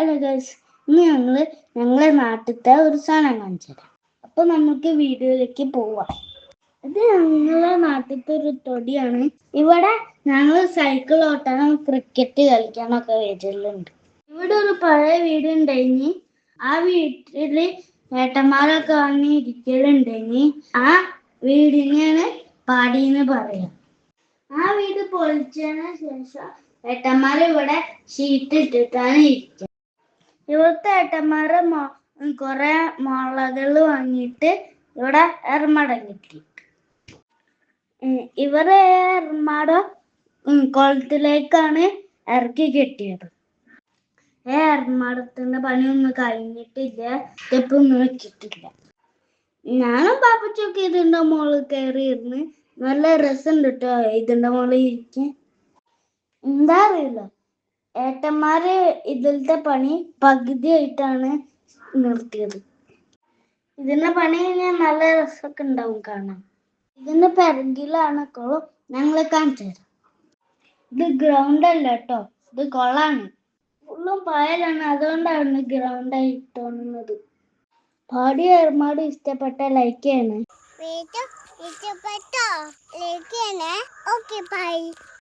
Hello guys, ഇന്ന് ഞങ്ങളെ നാട്ടിലത്തെ ഒരു സാധനം കാണിച്ചു തരാം. അപ്പൊ നമുക്ക് വീഡിയോയിലേക്ക് പോവാം. ഇത് ഞങ്ങളെ നാട്ടിലത്തെ ഒരു തൊടിയാണ്. ഇവിടെ ഞങ്ങൾ സൈക്കിൾ ഓട്ടാനും ക്രിക്കറ്റ് കളിക്കാനൊക്കെ വീട്ടിലുണ്ട്. ഇവിടെ ഒരു പഴയ വീടുണ്ടായിനി. ആ വീട്ടില് ഏട്ടന്മാരൊക്കെ വന്ന് ഇരിക്കലുണ്ടായിനി. ആ വീടിനെയാണ് പാടിന്ന് പറയാം. ആ വീട് പൊളിച്ചതിന് ശേഷം ഏട്ടന്മാര് ഇവിടെ ഷീറ്റ് ഇട്ടിട്ടാണ് ഇരിക്കുക. ഇവിടുത്തെ ഏട്ടന്മാരെ കുറെ മുളകൾ വാങ്ങിയിട്ട് ഇവിടെ എറമടം കിട്ടി. ഇവരെ എറമാടം കുളത്തിലേക്കാണ് ഇറക്കി കെട്ടിയത്. എറമാടത്തിന്റെ പണിയൊന്നും കഴിഞ്ഞിട്ടില്ല, സ്റ്റെപ്പൊന്നും വെച്ചിട്ടില്ല. ഞാനും പാപ്പച്ചൊക്കെ ഇതിന്റെ മുകളിൽ കയറിയിരുന്ന് നല്ല രസമുണ്ട് കേട്ടോ ഇതിന്റെ മുകളിൽ ഇരിക്കാൻ. എന്താ അറിയില്ല, ഏട്ടന്മാര് ഇതിലത്തെ പണി പകുതിയായിട്ടാണ് നിർത്തിയത്. ഇതിന്റെ പണി കഴിഞ്ഞാൽ നല്ല രസമൊക്കെ ഉണ്ടാവും കാണാൻ. ഇതിന്റെ പിറകിലാണ് കുളം. ഞങ്ങളെ കാണിച്ചു തരാം. ഇത് ഗ്രൗണ്ട് അല്ല കേട്ടോ, ഇത് കുളമാണ്. ഫുള്ളും പായലാണ്, അതുകൊണ്ടാണ് ഗ്രൗണ്ടായി തോന്നുന്നത്. പാടി ഏർമാട് ഇഷ്ടപ്പെട്ട ലൈക്ക് ചെയ്യണേ. ഇഷ്ടപ്പെട്ടോ? ലൈക്ക് ചെയ്യണേ. Okay, by.